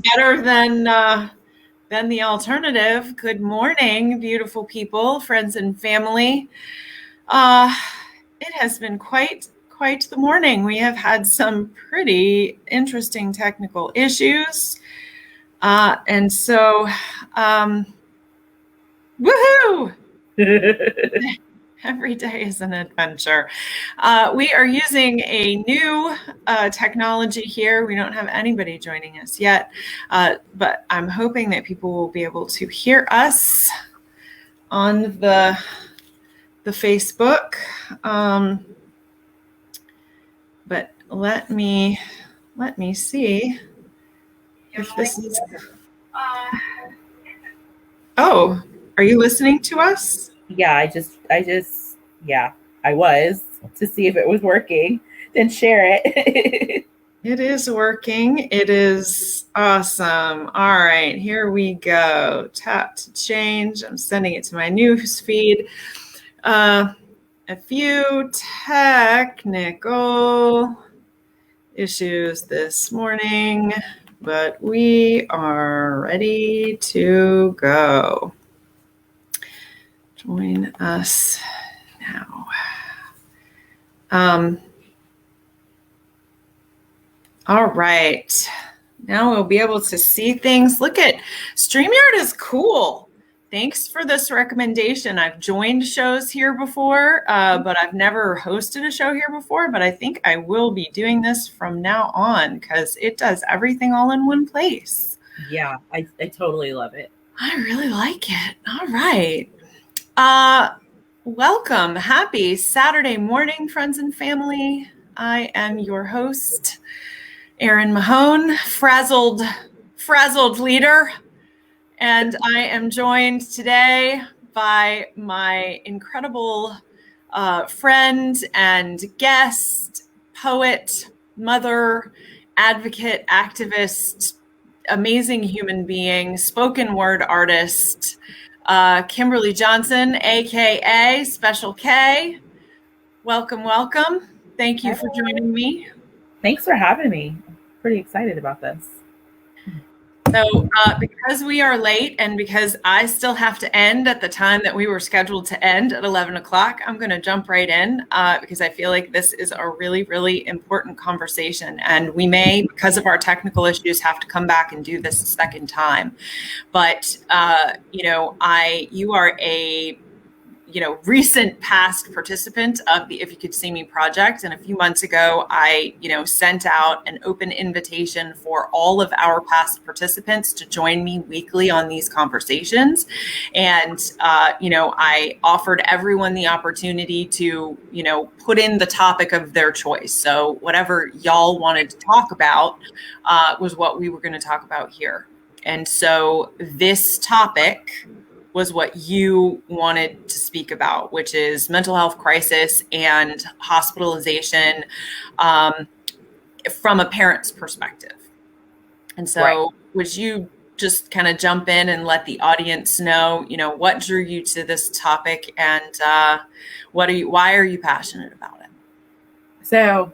better than the alternative. Good morning, beautiful people, friends and family. Uh, it has been quite the morning. We have had some pretty interesting technical issues, and so woohoo! Every day is an adventure. We are using a new technology here. We don't have anybody joining us yet, but I'm hoping that people will be able to hear us on the Facebook. But let me see if this is. Oh, are you listening to us? Yeah, I was to see if it was working, then share it. It is working. It is awesome. All right, here we go. Tap to change. I'm sending it to my news feed. A few technical issues this morning, but we are ready to go. Join us now. All right. Now we'll be able to see things. Look at StreamYard is cool. Thanks for this recommendation. I've joined shows here before, but I've never hosted a show here before. But I think I will be doing this from now on because it does everything all in one place. Yeah, I totally love it. I really like it. All right. Welcome. Happy Saturday morning, friends and family. I am your host, Erin Mahone, frazzled leader. And I am joined today by my incredible friend and guest, poet, mother, advocate, activist, amazing human being, spoken word artist, Kimberly Johnson, aka Special K. Welcome. Thank you for joining me. Thanks for having me. I'm pretty excited about this. So because we are late and because I still have to end at the time that we were scheduled to end at 11 o'clock, I'm going to jump right in because I feel like this is a really, really important conversation. And we may, because of our technical issues, have to come back and do this a second time. But, you are a recent past participant of the If You Could See Me project. And a few months ago, I, sent out an open invitation for all of our past participants to join me weekly on these conversations. And, I offered everyone the opportunity to, put in the topic of their choice. So whatever y'all wanted to talk about was what we were going to talk about here. And so this topic was what you wanted to speak about, which is mental health crisis and hospitalization from a parent's perspective. And so would you just kind of jump in and let the audience know, what drew you to this topic and why are you passionate about it? So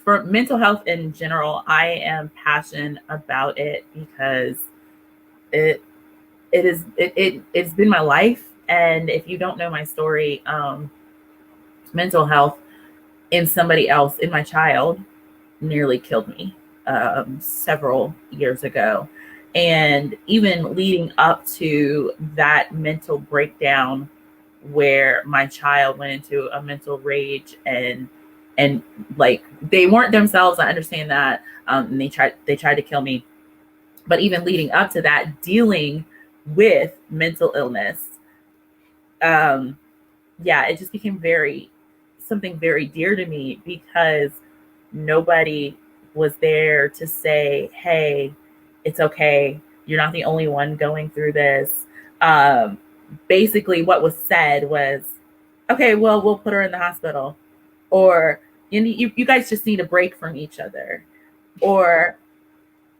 for mental health in general, I am passionate about it because it's been my life. And if you don't know my story, mental health in somebody else, in my child, nearly killed me several years ago. And even leading up to that mental breakdown where my child went into a mental rage and like they weren't themselves, I understand that, and they tried to kill me. But even leading up to that, dealing with mental illness, it just became something very dear to me because nobody was there to say, hey, it's okay, you're not the only one going through this. Basically what was said was, okay, well, we'll put her in the hospital, or you guys just need a break from each other, or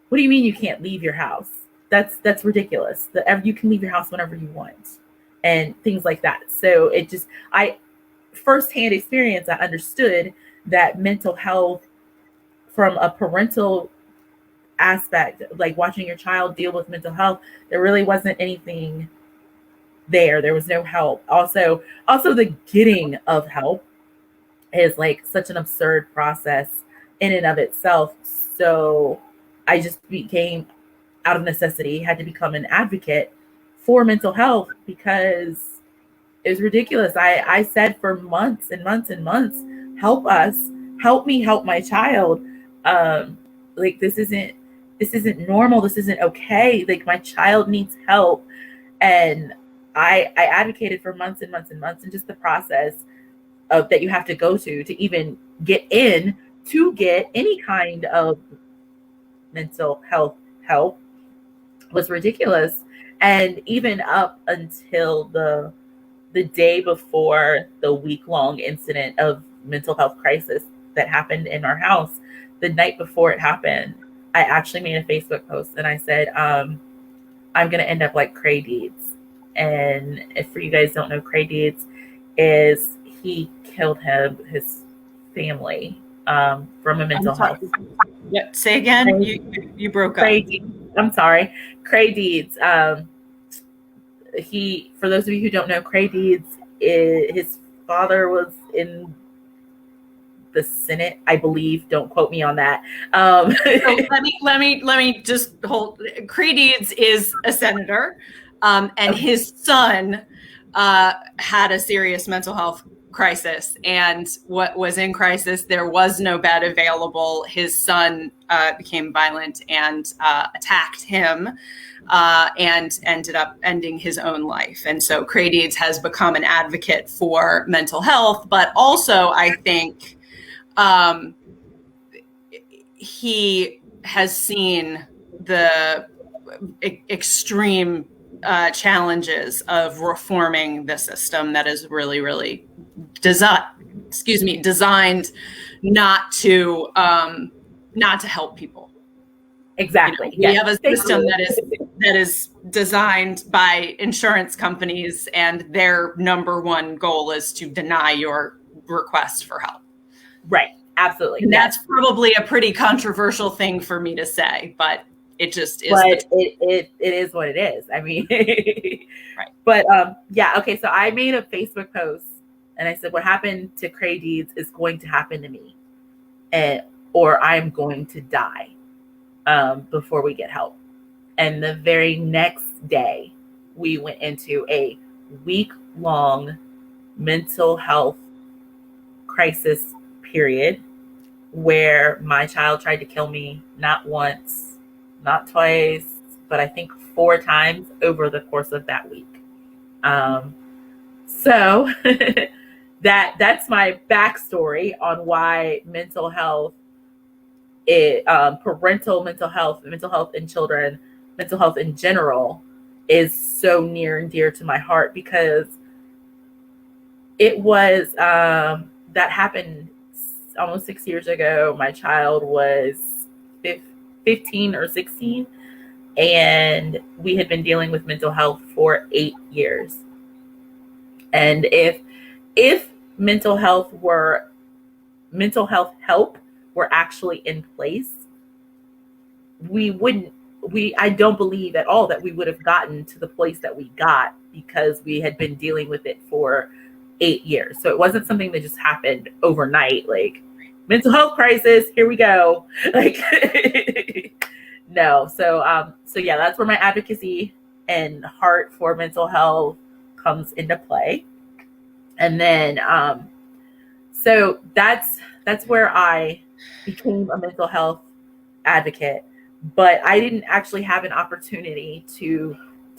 what do you mean you can't leave your house? That's ridiculous. You can leave your house whenever you want, and things like that. So I firsthand experience, I understood that mental health from a parental aspect, like watching your child deal with mental health, there really wasn't anything there. There was no help. Also the getting of help is like such an absurd process in and of itself. So I just became, out of necessity, had to become an advocate for mental health because it was ridiculous. I said for months and months and months, help us, help me help my child. Like this isn't normal. This isn't okay. Like my child needs help. And I advocated for months and months and months, and just the process of that you have to go to even get in to get any kind of mental health help was ridiculous. And even up until the day before the week-long incident of mental health crisis that happened in our house, the night before it happened, I actually made a Facebook post and I said, I'm going to end up like Cray Deeds. And if for you guys don't know, Cray Deeds is he killed his family from a mental health. Yeah, say again. You broke up. I'm sorry. Cray Deeds. He, for those of you who don't know, Cray Deeds, his father was in the Senate, I believe. Don't quote me on that. So let me just hold. Cray Deeds is a senator, and okay. His son had a serious mental health crisis, and what was in crisis, there was no bed available. His son became violent and attacked him and ended up ending his own life. And so Cray Deeds has become an advocate for mental health, but also I think he has seen the extreme challenges of reforming the system that is really, really designed not to help people. Exactly. You know, we have a system that is designed by insurance companies, and their number one goal is to deny your request for help. Right. Absolutely. And that's probably a pretty controversial thing for me to say, but it just is. But it is what it is. I mean, right. But yeah. Okay. So I made a Facebook post and I said, what happened to Cray Deeds is going to happen to me, or I'm going to die before we get help. And the very next day, we went into a week-long mental health crisis period where my child tried to kill me, not once, not twice, but I think 4 times over the course of that week. So that's my backstory on why mental health, parental mental health in children, mental health in general is so near and dear to my heart, because it was that happened almost 6 years ago. My child was 15 or 16, and we had been dealing with mental health for 8 years. And if mental health help were actually in place, I don't believe at all that we would have gotten to the place that we got, because we had been dealing with it for 8 years. So it wasn't something that just happened overnight, like mental health crisis, here we go. Like no. So yeah, that's where my advocacy and heart for mental health comes into play. And then so that's where I became a mental health advocate. But I didn't actually have an opportunity to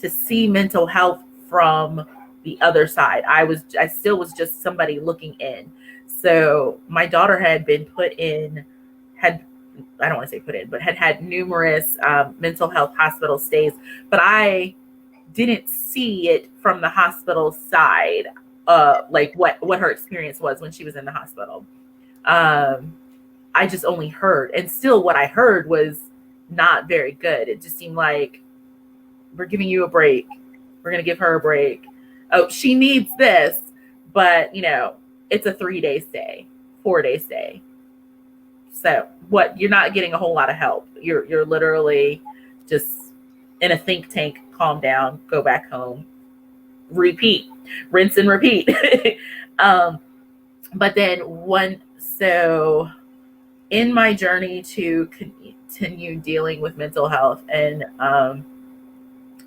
see mental health from the other side. I still was just somebody looking in. So my daughter had had numerous mental health hospital stays, but I didn't see it from the hospital side, like what her experience was when she was in the hospital. I just only heard, and still what I heard was not very good. It just seemed like, we're giving you a break. We're going to give her a break. Oh, she needs this, but it's a 3-day stay, 4-day stay. So what, you're not getting a whole lot of help. You're literally just in a think tank, calm down, go back home, repeat, rinse and repeat. But then so in my journey to continue dealing with mental health, and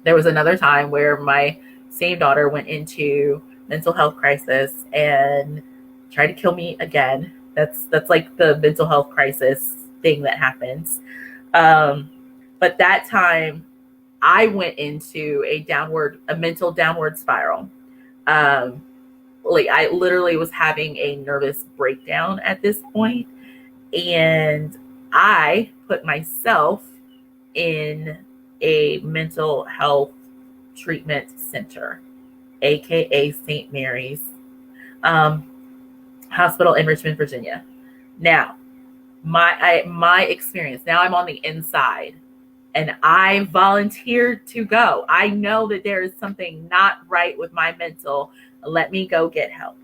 there was another time where my same daughter went into mental health crisis and tried to kill me again. That's like the mental health crisis thing that happens. But that time I went into a mental downward spiral. Like I literally was having a nervous breakdown at this point, and I put myself in a mental health treatment center, aka St. Mary's Hospital in Richmond, Virginia. Now, my experience, now I'm on the inside and I volunteered to go. I know that there is something not right with my mental. Let me go get help.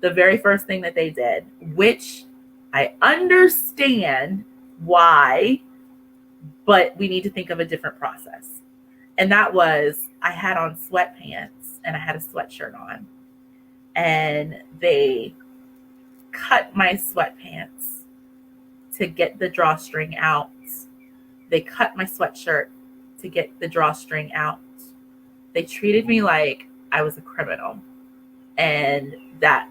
The very first thing that they did, which I understand why, but we need to think of a different process. And that was, I had on sweatpants and I had a sweatshirt on. And they cut my sweatpants to get the drawstring out. They cut my sweatshirt to get the drawstring out. They treated me like I was a criminal. And that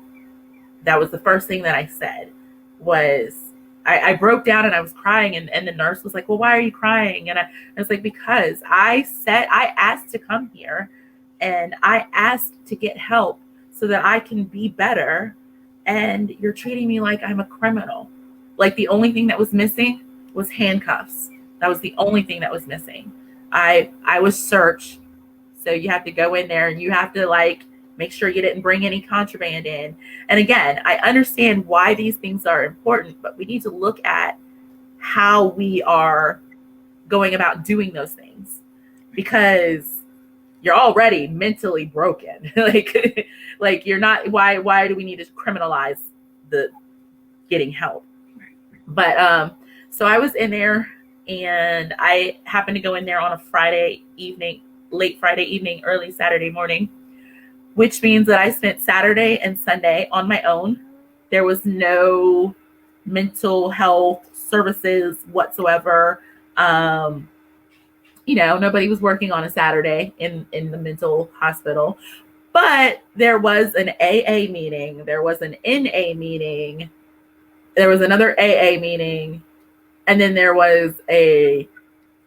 was the first thing that I said was, I broke down and I was crying, and the nurse was like, well, why are you crying? And I was like, because I asked to come here and I asked to get help so that I can be better. And you're treating me like I'm a criminal. Like the only thing that was missing was handcuffs. That was the only thing that was missing. I was searched. So you have to go in there and you have to like make sure you didn't bring any contraband in. And again, I understand why these things are important, but we need to look at how we are going about doing those things, because you're already mentally broken. like you're not, why do we need to criminalize the getting help? But so I was in there, and I happened to go in there on a Friday evening, late Friday evening, early Saturday morning, which means that I spent Saturday and Sunday on my own. There was no mental health services whatsoever. Nobody was working on a Saturday in the mental hospital, but there was an AA meeting. There was an NA meeting. There was another AA meeting. And then there was a,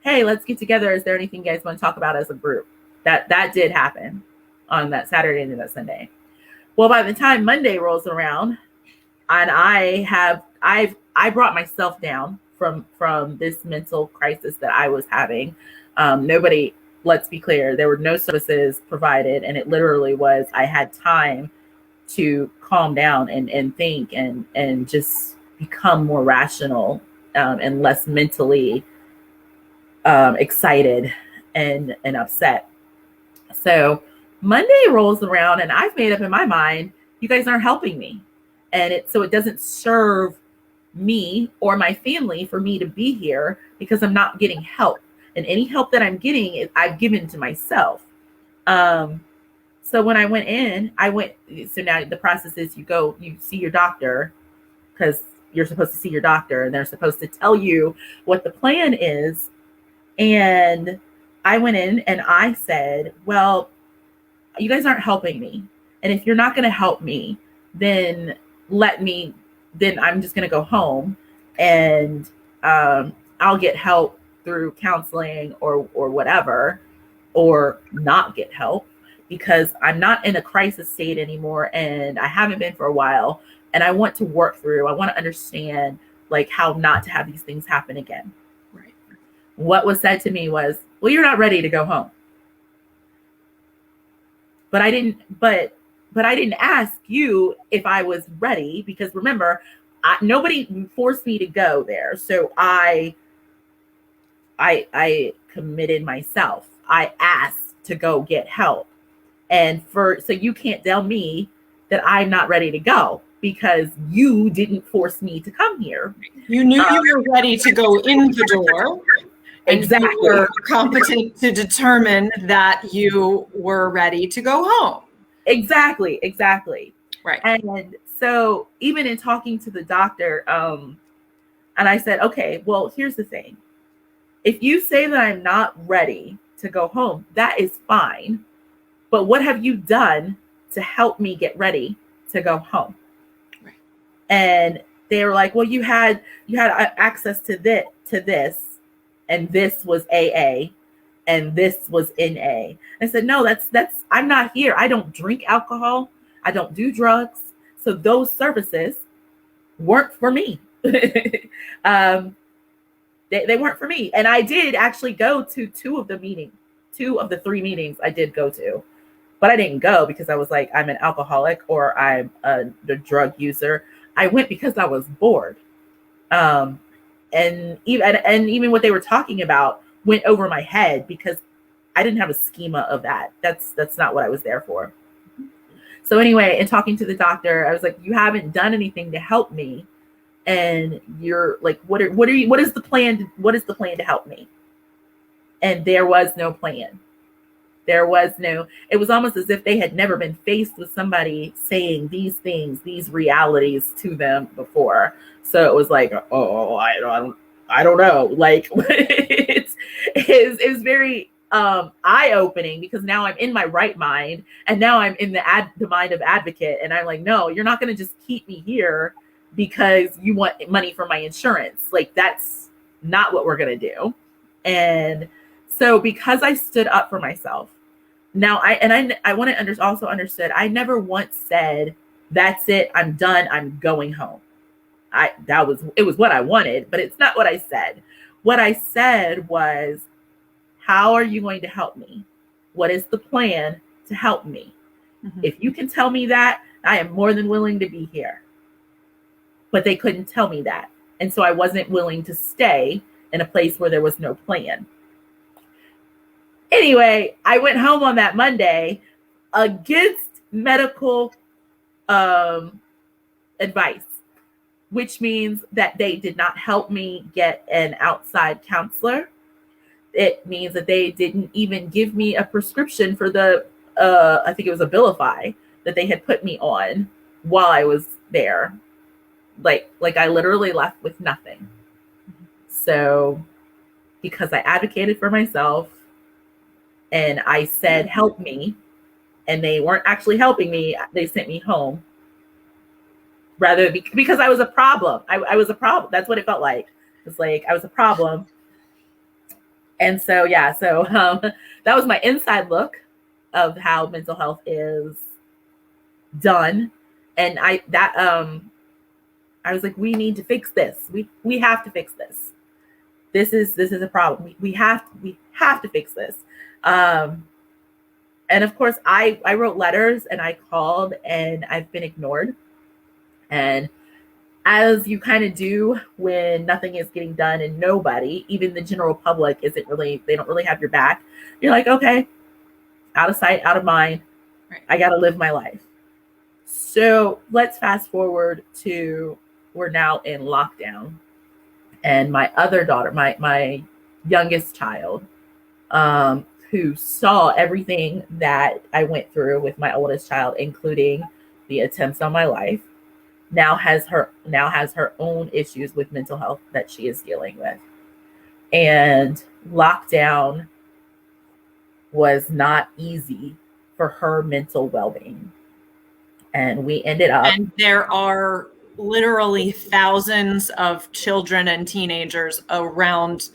hey, let's get together. Is there anything you guys want to talk about as a group? That did happen on that Saturday and that Sunday. Well, by the time Monday rolls around, and I brought myself down from this mental crisis that I was having. Nobody, let's be clear, there were no services provided, and it literally was, I had time to calm down and think and just become more rational and less mentally excited and upset. So Monday rolls around, and I've made up in my mind, you guys aren't helping me. And it doesn't serve me or my family for me to be here, because I'm not getting help. And any help that I'm getting, I've given to myself. So when I went in, so now the process is you see your doctor, because you're supposed to see your doctor, and they're supposed to tell you what the plan is. And I went in and I said, well, you guys aren't helping me. And if you're not going to help me, then I'm just going to go home, and I'll get help through counseling or whatever, or not get help, because I'm not in a crisis state anymore, and I haven't been for a while, and I want to work through. I want to understand like how not to have these things happen again. Right. What was said to me was, well, you're not ready to go home. But I didn't ask you if I was ready, because remember, nobody forced me to go there. So I committed myself. I asked to go get help. And so you can't tell me that I'm not ready to go. because you didn't force me to come here. You knew you were ready to go in the door. And Exactly. you were competent to determine that you were ready to go home. Exactly. Right. And so even in talking to the doctor, and I said, okay, well, here's the thing. If you say that I'm not ready to go home, that is fine. But what have you done to help me get ready to go home? Right. And they were like, well, you had access to this, and this was AA, and this was NA. I said, no, that's I'm not here. I don't drink alcohol. I don't do drugs. So those services weren't for me. They weren't for me. And I did actually go to two of the 3 meetings I did go to. But I didn't go because I was like, I'm an alcoholic or I'm a drug user. I went because I was bored. And even what they were talking about went over my head because I didn't have a schema of that. That's not what I was there for. So anyway, in talking to the doctor, I was like, you haven't done anything to help me. And you're like, what is the plan? What is the plan to help me? And there was no plan. It was almost as if they had never been faced with somebody saying these things, these realities to them before. So it was like, oh, I don't know. Like it's very eye-opening because now I'm in my right mind and now I'm in the mind of advocate. And I'm like, no, you're not going to just keep me here because you want money for my insurance. Like that's not what we're going to do. And so because I stood up for myself, now I want to also understood, I never once said, that's it, I'm done, I'm going home. It was what I wanted, but it's not what I said. What I said was, how are you going to help me? What is the plan to help me? Mm-hmm. If you can tell me that, I am more than willing to be here. But they couldn't tell me that. And so I wasn't willing to stay in a place where there was no plan. Anyway, I went home on that Monday against medical advice, which means that they did not help me get an outside counselor. It means that they didn't even give me a prescription for the, I think it was Abilify that they had put me on while I was there. Like I literally left with nothing. So because I advocated for myself, and I said, help me. And they weren't actually helping me. They sent me home. Rather because I was a problem. I was a problem. That's what it felt like. It's like I was a problem. And so, yeah. So that was my inside look of how mental health is done. And I was like, we need to fix this. We have to fix this. This is a problem. We have to fix this. And of course I wrote letters and I called and I've been ignored. And as you kind of do when nothing is getting done and nobody, even the general public they don't really have your back. You're like, okay, out of sight, out of mind. Right. I got to live my life. So let's fast forward to, we're now in lockdown. And my other daughter, my youngest child, who saw everything that I went through with my oldest child, including the attempts on my life, now has her own issues with mental health that she is dealing with. And lockdown was not easy for her mental well-being. And we ended up... And there are literally thousands of children and teenagers around,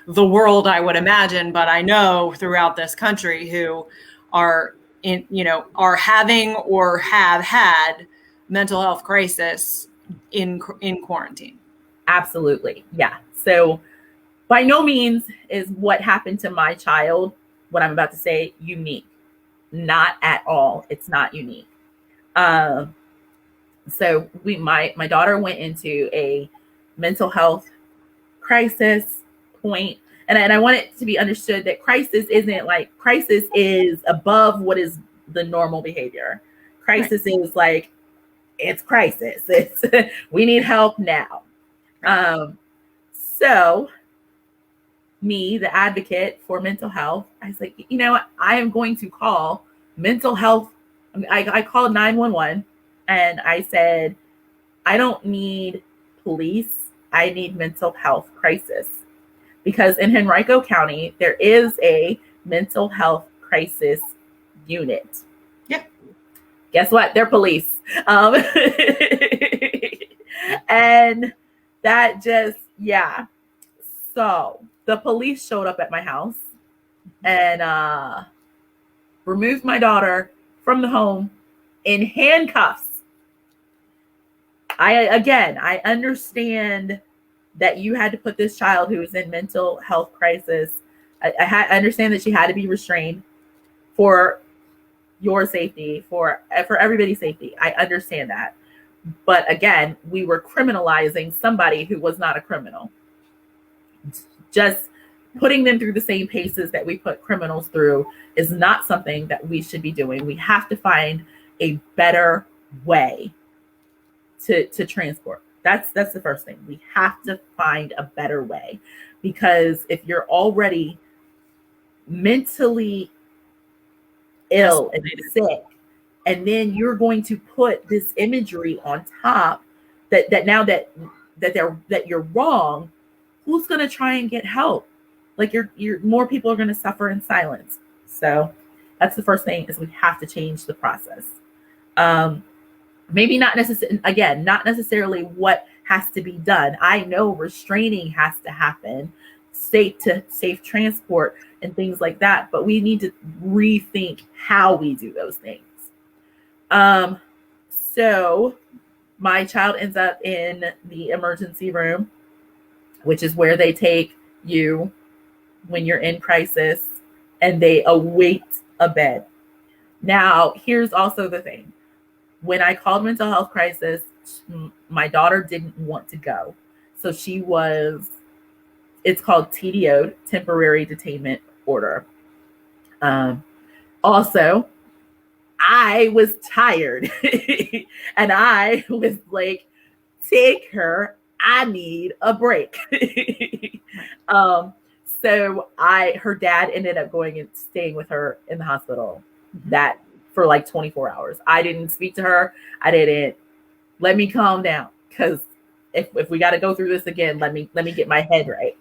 the world, I would imagine, but I know throughout this country who are having or have had mental health crisis in quarantine. Absolutely. Yeah. So by no means is what happened to my child, what I'm about to say, unique. Not at all. It's not unique. So my daughter went into a mental health crisis point. And I want it to be understood that crisis is above what is the normal behavior. Crisis right. is like it's crisis. It's we need help now. So me, the advocate for mental health, I was like, you know what? I am going to call mental health. I called 911 and I said, I don't need police. I need mental health crisis. Because in Henrico County, there is a mental health crisis unit. Yep. Guess what? They're police. And that just, yeah. So the police showed up at my house and removed my daughter from the home in handcuffs. I understand that you had to put this child who was in mental health crisis. I understand that she had to be restrained for your safety, for everybody's safety. I understand that. But again, we were criminalizing somebody who was not a criminal. Just putting them through the same paces that we put criminals through is not something that we should be doing. We have to find a better way to transport. That's the first thing. We have to find a better way, because if you're already mentally ill and sick, and then you're going to put this imagery on top that you're wrong, who's going to try and get help? Like you're more people are going to suffer in silence. So that's the first thing, is we have to change the process. Maybe not necessarily what has to be done. I know restraining has to happen, safe transport and things like that, but we need to rethink how we do those things. So my child ends up in the emergency room, which is where they take you when you're in crisis, and they await a bed. Now, here's also the thing. When I called mental health crisis, my daughter didn't want to go. So it's called TDO, temporary detainment order. Also, I was tired and I was like, take her, I need a break. So her dad ended up going and staying with her in the hospital that for like 24 hours. I didn't speak to her. Let me calm down, because if we got to go through this again, let me get my head right.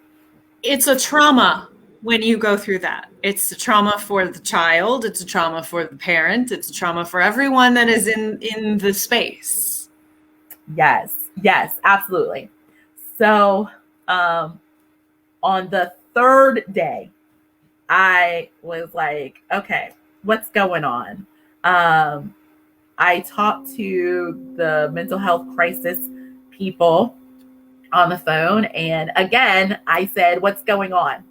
It's a trauma when you go through that. It's a trauma for the child. It's a trauma for the parent. It's a trauma for everyone that is in the space. Yes, absolutely. So on the third day, I was like, okay, what's going on? I talked to the mental health crisis people on the phone. And again, I said, what's going on?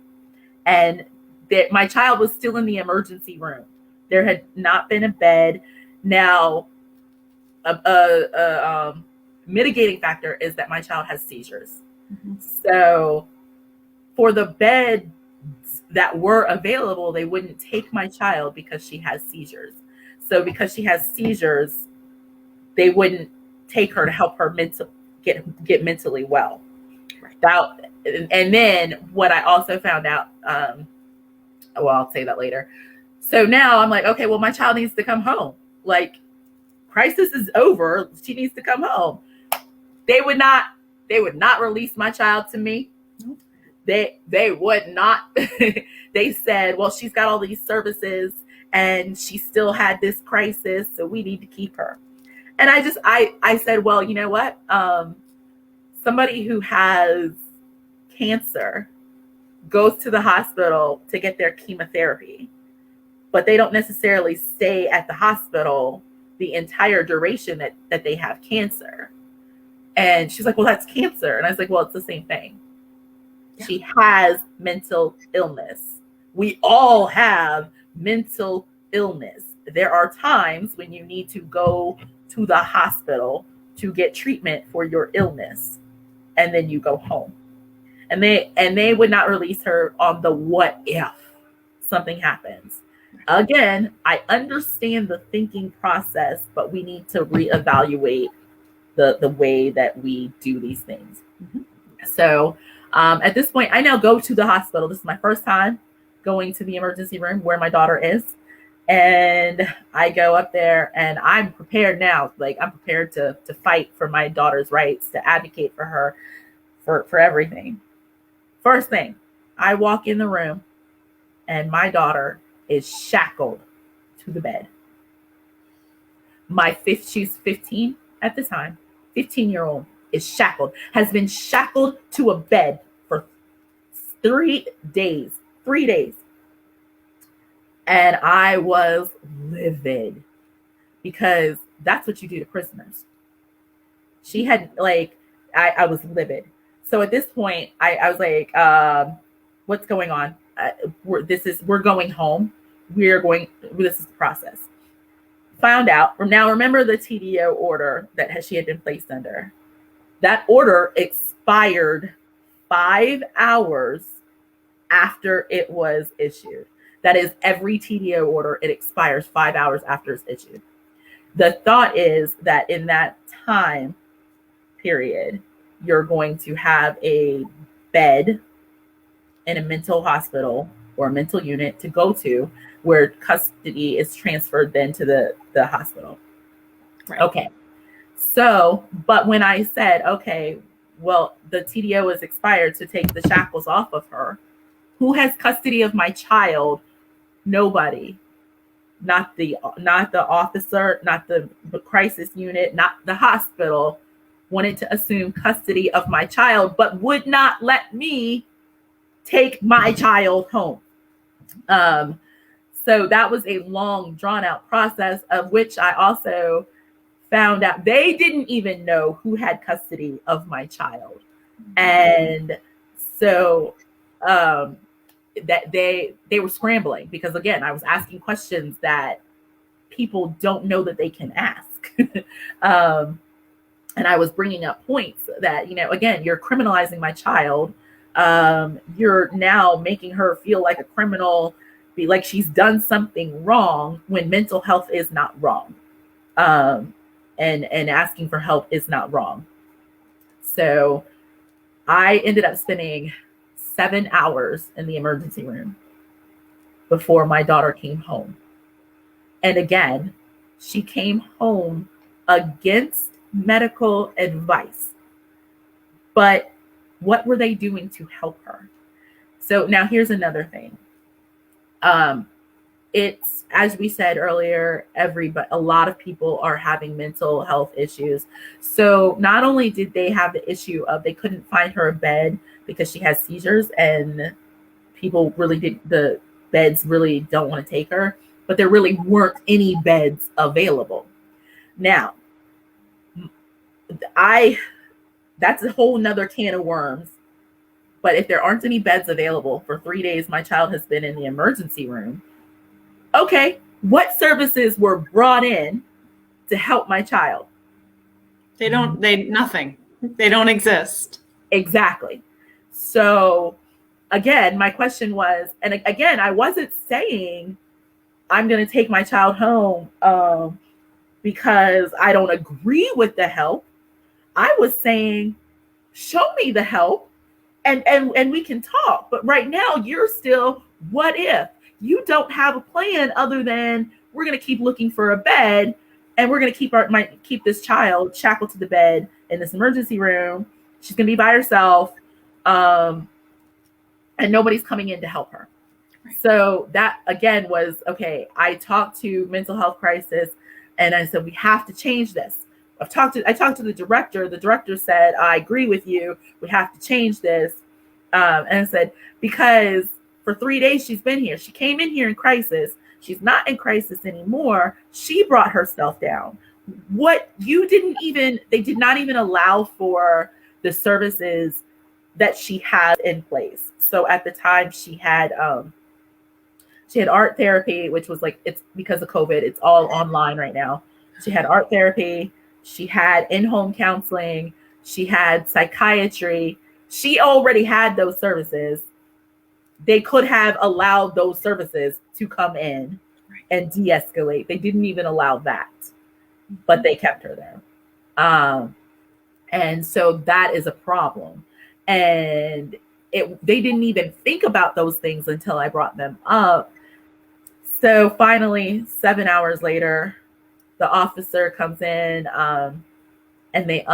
And that my child was still in the emergency room. There had not been a bed. Now, a mitigating factor is that my child has seizures. So for the beds that were available, they wouldn't take my child because she has seizures. So because she has seizures, they wouldn't take her to help her get mentally well. Right. And then what I also found out, I'll say that later. So now I'm like, okay, well, my child needs to come home. Like, crisis is over. She needs to come home. They would not release my child to me. They would not. They said, well, she's got all these services and she still had this crisis, so we need to keep her. And I said, well, you know what? Somebody who has cancer goes to the hospital to get their chemotherapy, but they don't necessarily stay at the hospital the entire duration that they have cancer. And she's like, well, that's cancer. And I was like, well, it's the same thing. Yeah. She has mental illness. We all have mental illness. There are times when you need to go to the hospital to get treatment for your illness, and then you go home. And they would not release her on the what if something happens. Again, I understand the thinking process, but we need to reevaluate the way that we do these things. Mm-hmm. So at this point, I now go to the hospital. This is my first time going to the emergency room where my daughter is. And I go up there and I'm prepared now. Like, I'm prepared to fight for my daughter's rights, to advocate for her, for everything. First thing, I walk in the room and my daughter is shackled to the bed. She's 15 at the time, 15-year-old is shackled, has been shackled to a bed for 3 days. 3 days. And I was livid because that's what you do to prisoners. She had, like, I was livid. So at this point, I was like, what's going on? We're going home. This is the process. Found out. Now, remember the TDO order that she had been placed under. That order expired 5 hours after it was issued. That is, every TDO order, it expires 5 hours after it's issued. The thought is that in that time period, you're going to have a bed in a mental hospital or a mental unit to go to, where custody is transferred then to the hospital. Right. Okay. So, but when I said, okay, well, the TDO is expired to take the shackles off of her, who has custody of my child? Nobody. Not the officer, not the crisis unit, not the hospital wanted to assume custody of my child, but would not let me take my child home. So that was a long, drawn out process, of which I also found out they didn't even know who had custody of my child. And so that they were scrambling, because again, I was asking questions that people don't know that they can ask. And I was bringing up points that, again, you're criminalizing my child. You're now making her feel like a criminal, be like she's done something wrong, when mental health is not wrong. And asking for help is not wrong. So I ended up spending 7 hours in the emergency room before my daughter came home. And again, she came home against medical advice. But what were they doing to help her? So now here's another thing. It's, as we said earlier, a lot of people are having mental health issues. So not only did they have the issue of they couldn't find her a bed because she has seizures, and the beds really don't want to take her, but there really weren't any beds available. Now, that's a whole nother can of worms. But if there aren't any beds available for 3 days, my child has been in the emergency room. Okay, what services were brought in to help my child? Nothing. They don't exist. Exactly. So again, my question was, and again, I wasn't saying I'm going to take my child home because I don't agree with the help. I was saying, show me the help and we can talk. But right now, you're still, what if? You don't have a plan other than we're going to keep looking for a bed, and we're going to keep this child shackled to the bed in this emergency room. She's going to be by herself, and nobody's coming in to help her. Right. So that, again, was, okay, I talked to mental health crisis, and I said, we have to change this. I talked to the director. The director said, I agree with you. We have to change this. And I said, because for 3 days she's been here. She came in here in crisis. She's not in crisis anymore. She brought herself down. They did not even allow for the services that she had in place. So at the time she had art therapy, which was like, it's because of COVID, it's all online right now. She had art therapy. She had in-home counseling. She had psychiatry. She already had those services. They could have allowed those services to come in and de-escalate. They didn't even allow that, but they kept her there. And so that is a problem. And they didn't even think about those things until I brought them up. So finally, 7 hours later, the officer comes in, and they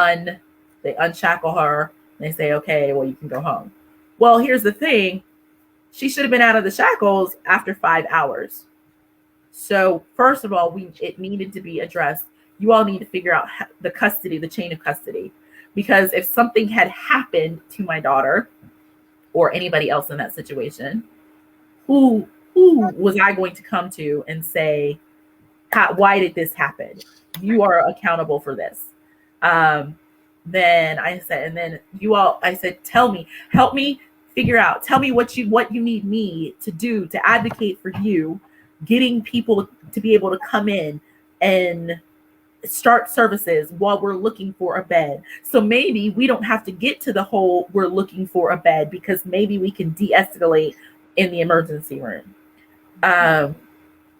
unshackle her. And they say, okay, well, you can go home. Well, here's the thing. She should have been out of the shackles after 5 hours. So first of all, it needed to be addressed. You all need to figure out the chain of custody. Because if something had happened to my daughter or anybody else in that situation, who was I going to come to and say, why did this happen? You are accountable for this. Then I said, tell me, help me figure out, tell me what you need me to do to advocate for you, getting people to be able to come in and start services while we're looking for a bed. So maybe we don't have to get to the whole we're looking for a bed, because maybe we can de-escalate in the emergency room.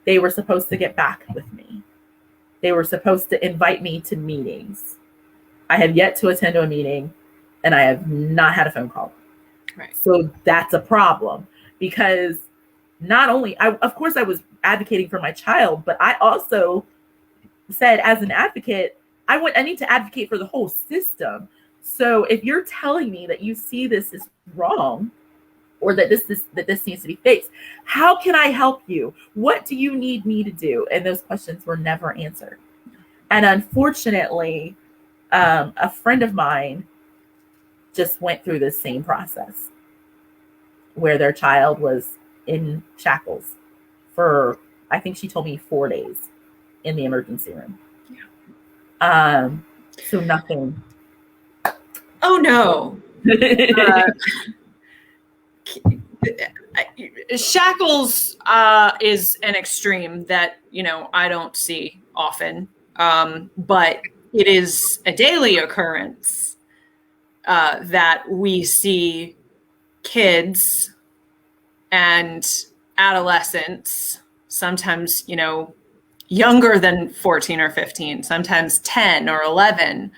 They were supposed to get back with me. They were supposed to invite me to meetings. I have yet to attend a meeting, and I have not had a phone call. Right. So that's a problem, because not only, of course I was advocating for my child, but I also said, as an advocate, I need to advocate for the whole system. So if you're telling me that you see this as wrong, or that this needs to be fixed, how can I help you? What do you need me to do? And those questions were never answered. And unfortunately, a friend of mine just went through the same process, where their child was in shackles for, I think she told me, 4 days in the emergency room. Yeah. So nothing. Oh no. Shackles is an extreme that, I don't see often. But it is a daily occurrence that we see kids and adolescents, sometimes, younger than 14 or 15, sometimes 10 or 11,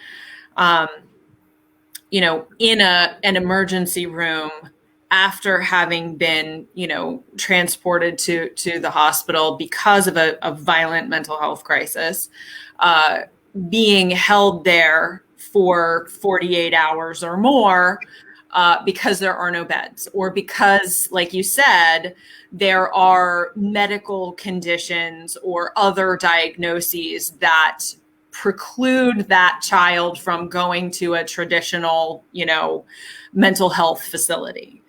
in an emergency room after having been, transported to the hospital because of a violent mental health crisis, being held there for 48 hours or more because there are no beds, or because, like you said, there are medical conditions or other diagnoses that preclude that child from going to a traditional, mental health facility,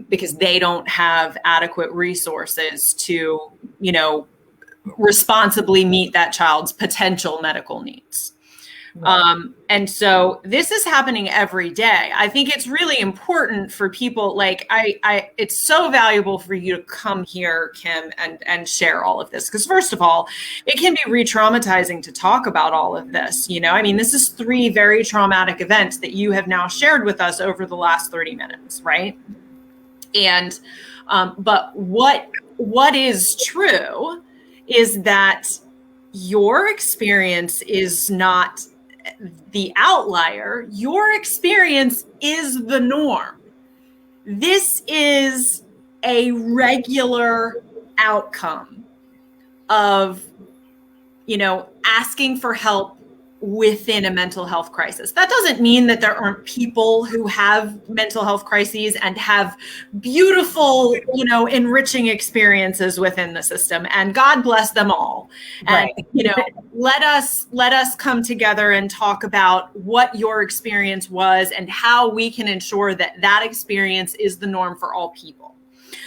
because they don't have adequate resources to, responsibly meet that child's potential medical needs. And so this is happening every day. I think it's really important for people, like it's so valuable for you to come here, Kim, and share all of this. Because first of all, it can be re-traumatizing to talk about all of this. This is 3 very traumatic events that you have now shared with us over the last 30 minutes, right? And, but what is true is that your experience is not the outlier. Your experience is the norm. This is a regular outcome of, asking for help within a mental health crisis. That doesn't mean that there aren't people who have mental health crises and have beautiful, enriching experiences within the system, and God bless them all. Right. And, let us come together and talk about what your experience was and how we can ensure that experience is the norm for all people.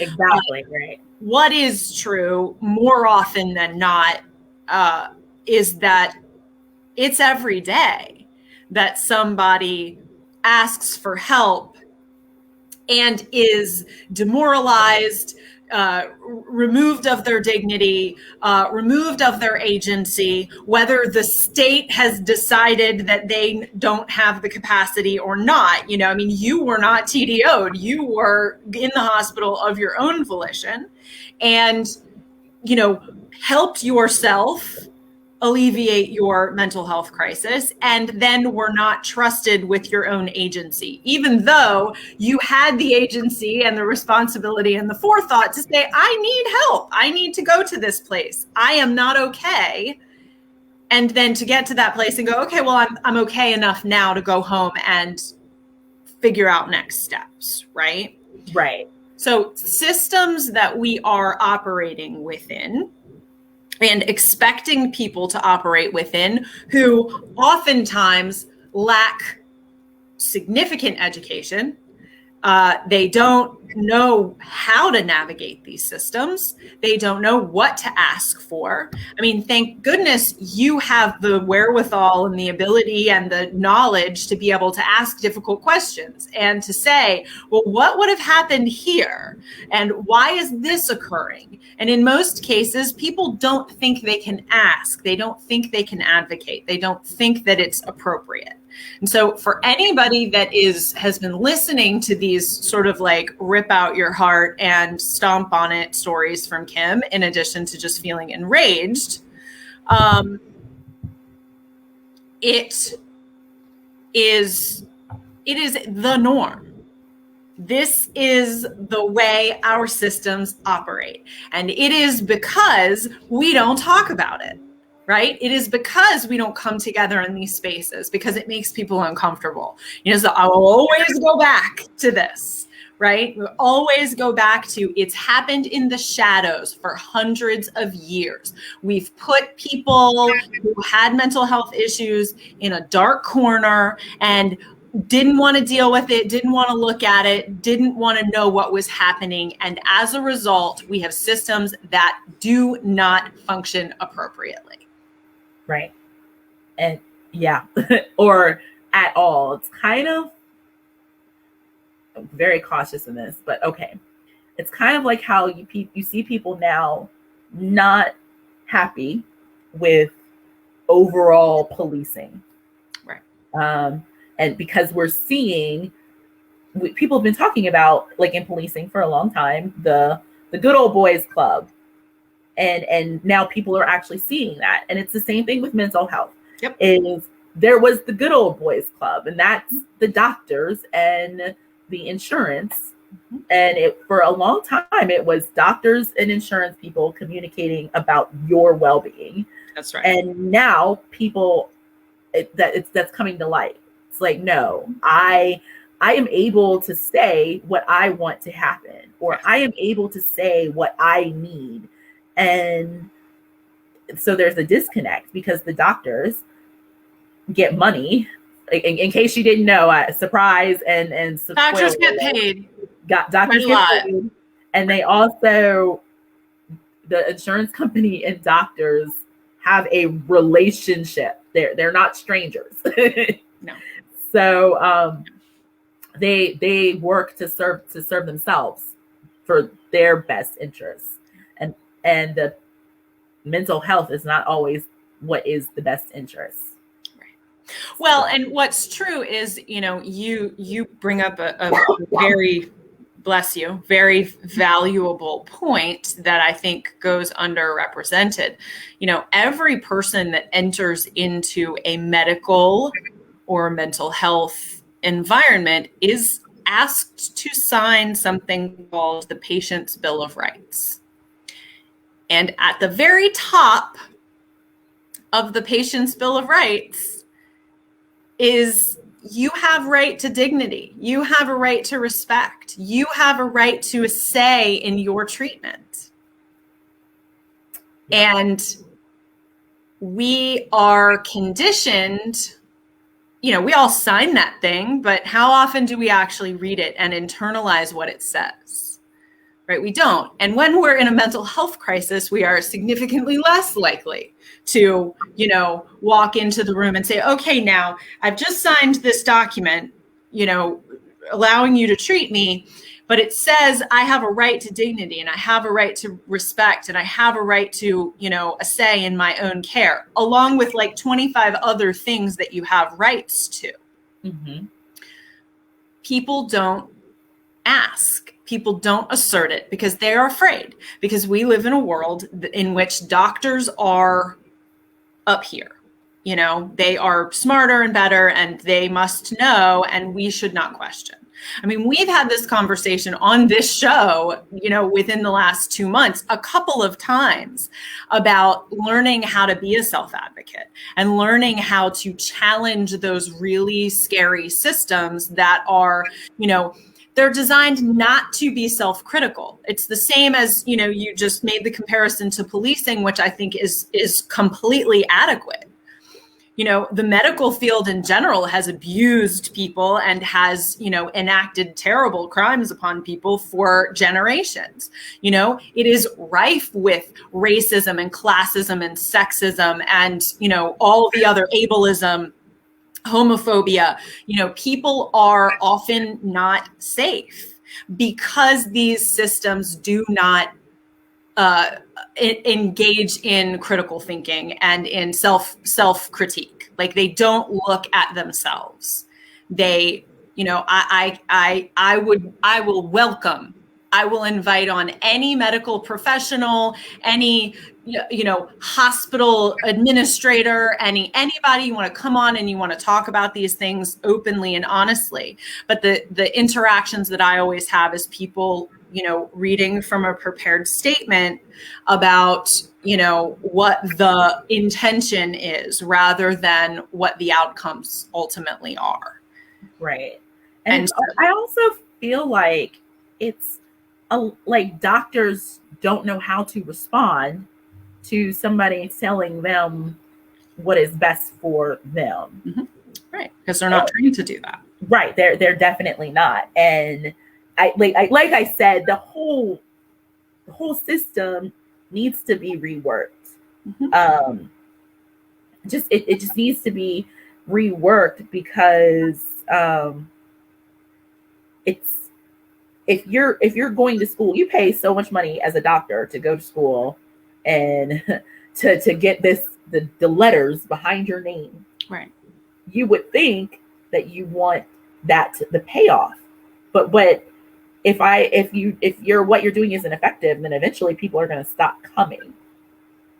Exactly. Right. What is true more often than not is that it's every day that somebody asks for help and is demoralized, removed of their dignity, removed of their agency, whether the state has decided that they don't have the capacity or not. You were not TDO'd. You were in the hospital of your own volition. And helped yourself alleviate your mental health crisis, and then were not trusted with your own agency, even though you had the agency and the responsibility and the forethought to say, I need help. I need to go to this place. I am not okay. And then to get to that place and go, okay, well, I'm okay enough now to go home and figure out next steps, right? Right. So systems that we are operating within and expecting people to operate within, who oftentimes lack significant education. They don't know how to navigate these systems. They don't know what to ask for. I mean, thank goodness you have the wherewithal and the ability and the knowledge to be able to ask difficult questions and to say, well, what would have happened here? And why is this occurring? And in most cases, people don't think they can ask. They don't think they can advocate. They don't think that it's appropriate. And so for anybody that has been listening to these sort of like rip out your heart and stomp on it stories from Kim, in addition to just feeling enraged, it is the norm. This is the way our systems operate. And it is because we don't talk about it. Right? It is because we don't come together in these spaces, because it makes people uncomfortable. So I will always go back to this, right? We always go back to, it's happened in the shadows for hundreds of years. We've put people who had mental health issues in a dark corner and didn't want to deal with it, didn't want to look at it, didn't want to know what was happening. And as a result, we have systems that do not function appropriately. Right. And yeah, or at all. It's kind of, I'm very cautious in this, but okay. It's kind of like how you see people now not happy with overall policing. Right. And because we're seeing, people have been talking about, like in policing for a long time, the good old boys club. And now people are actually seeing that. And it's the same thing with mental health. Yep. There was the good old boys club, and that's the doctors and the insurance. Mm-hmm. And for a long time, it was doctors and insurance people communicating about your well-being. That's right. And now people, that's coming to light. It's like, no, I am able to say what I want to happen, or I am able to say what I need. And so there's a disconnect because the doctors get money. In case you didn't know, surprise and doctors get paid. Doctors get paid, and they also, the insurance company and doctors have a relationship. They're not strangers. No. So they work to serve themselves for their best interests. And the mental health is not always what is the best interest. Right. Well, and what's true is, you bring up a very, bless you, very valuable point that I think goes underrepresented. Every person that enters into a medical or mental health environment is asked to sign something called the Patient's Bill of Rights. And at the very top of the Patient's Bill of Rights is, you have right to dignity. You have a right to respect. You have a right to a say in your treatment. And we are conditioned, we all sign that thing, but how often do we actually read it and internalize what it says? Right? We don't. And when we're in a mental health crisis, we are significantly less likely to, walk into the room and say, okay, now I've just signed this document, allowing you to treat me, but it says I have a right to dignity, and I have a right to respect, and I have a right to, a say in my own care, along with like 25 other things that you have rights to. Mm-hmm. People don't ask. people don't assert it because they are afraid, because we live in a world in which doctors are up here. You know, they are smarter and better and they must know, and we should not question. I mean, we've had this conversation on this show, you know, within the last 2 months, a couple of times about learning how to be a self-advocate and learning how to challenge those really scary systems that are, you know, they're designed not to be self-critical. It's the same as, you know, you just made the comparison to policing, which I think is completely adequate. You know, the medical field in general has abused people and has, you know, enacted terrible crimes upon people for generations. You know, it is rife with racism and classism and sexism and, you know, all the other ableism, homophobia. You know, people are often not safe because these systems do not engage in critical thinking and in self critique. Like, they don't look at themselves. They, you know, I will invite on any medical professional, any, you know, hospital administrator, anybody you want to come on and you want to talk about these things openly and honestly. But the interactions that I always have is people, you know, reading from a prepared statement about, you know, what the intention is rather than what the outcomes ultimately are. Right. And I also feel like it's like doctors don't know how to respond to somebody telling them what is best for them. Mm-hmm. Right. Because they're not trained to do that. Right. They're definitely not. And like I said, the whole system needs to be reworked. Mm-hmm. It just needs to be reworked because it's, if you're going to school, you pay so much money as a doctor to go to school and to get the letters behind your name. Right. You would think that you want that the payoff, but if what you're doing isn't effective, then eventually people are going to stop coming,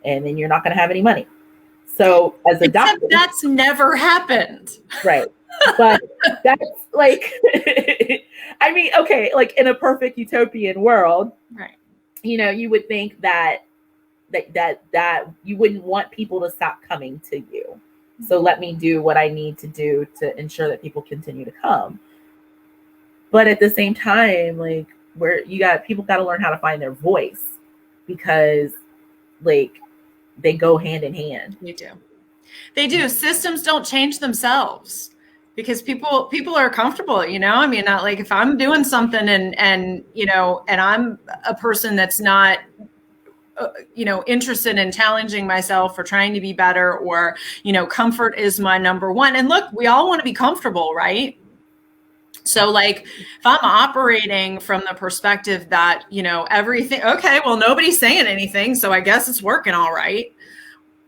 and then you're not going to have any money. So as a doctor, that's never happened. Right. But that's like, I mean, okay, like in a perfect utopian world, right? You know, you would think that you wouldn't want people to stop coming to you. So let me do what I need to do to ensure that people continue to come. But at the same time, like, people got to learn how to find their voice, because like they go hand in hand. They do. Systems don't change themselves because people are comfortable, you know? I mean, not like if I'm doing something and, you know, and I'm a person that's not, you know, interested in challenging myself or trying to be better, or, you know, comfort is my number one. And look, we all want to be comfortable, right? So like, if I'm operating from the perspective that, you know, everything, okay, well, nobody's saying anything, so I guess it's working all right,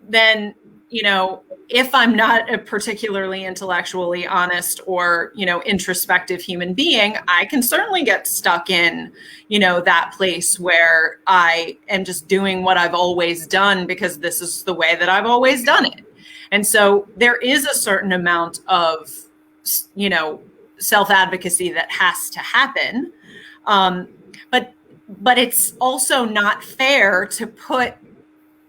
then, you know, if I'm not a particularly intellectually honest or, you know, introspective human being, I can certainly get stuck in, you know, that place where I am just doing what I've always done because this is the way that I've always done it. And so there is a certain amount of, you know, self-advocacy that has to happen. But it's also not fair to put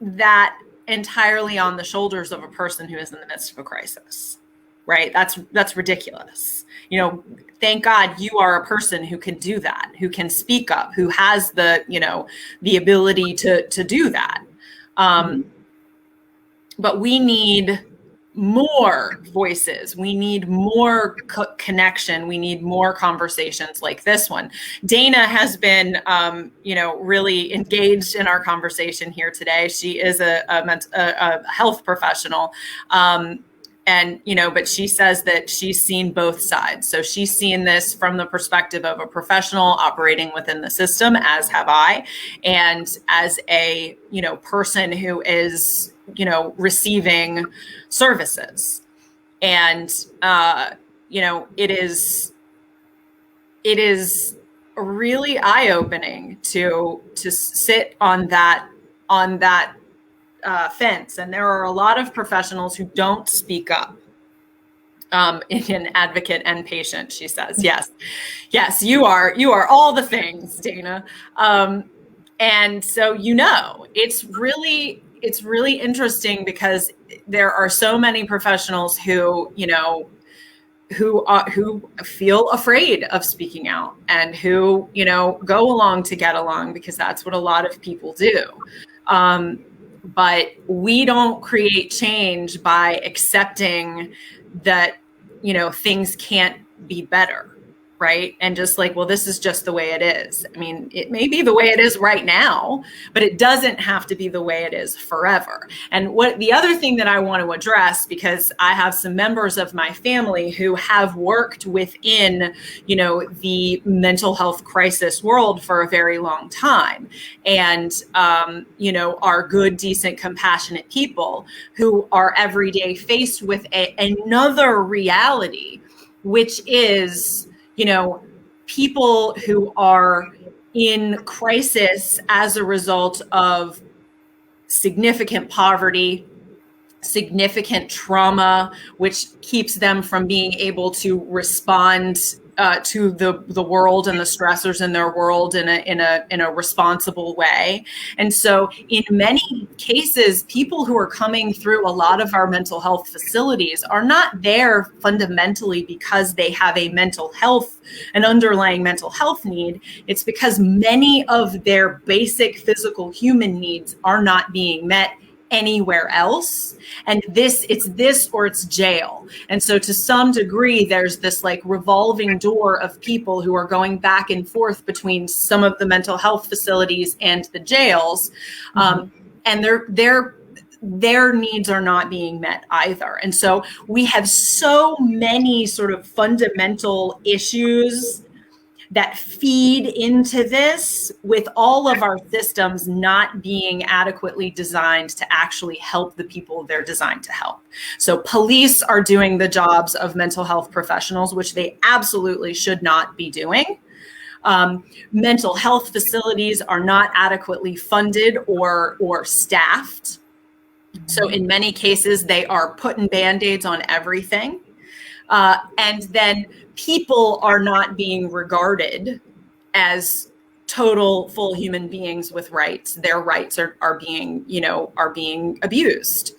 that entirely on the shoulders of a person who is in the midst of a crisis, right? That's ridiculous. You know, thank God you are a person who can do that, who can speak up, who has the, you know, the ability to do that. But we need more voices. We need more connection. We need more conversations like this one. Dana has been, you know, really engaged in our conversation here today. She is a health professional. And, you know, but she says that she's seen both sides. So she's seen this from the perspective of a professional operating within the system, as have I, and as a, you know, person who is, you know, receiving services. And, you know, it is really eye-opening to sit on that fence. And there are a lot of professionals who don't speak up. In advocate and patient, she says. Yes, you are all the things, Dana. And so, it's really interesting because there are so many professionals who feel afraid of speaking out, and who go along to get along, because that's what a lot of people do. But we don't create change by accepting that things can't be better, right? And just like, well, this is just the way it is. I mean, it may be the way it is right now, but it doesn't have to be the way it is forever. And the other thing that I want to address, because I have some members of my family who have worked within, the mental health crisis world for a very long time, and, are good, decent, compassionate people who are every day faced with another reality, which is, people who are in crisis as a result of significant poverty, significant trauma, which keeps them from being able to respond to the world and the stressors in their world in a responsible way. And so in many cases, people who are coming through a lot of our mental health facilities are not there fundamentally because they have an underlying mental health need. It's because many of their basic physical human needs are not being met anywhere else. And it's this or it's jail. And so to some degree, there's this like revolving door of people who are going back and forth between some of the mental health facilities and the jails. And their needs are not being met either. And so we have so many sort of fundamental issues that feed into this, with all of our systems not being adequately designed to actually help the people they're designed to help. So police are doing the jobs of mental health professionals, which they absolutely should not be doing. Mental health facilities are not adequately funded or staffed. So in many cases, they are putting Band-Aids on everything. And then people are not being regarded as total full human beings with rights. Their rights are being abused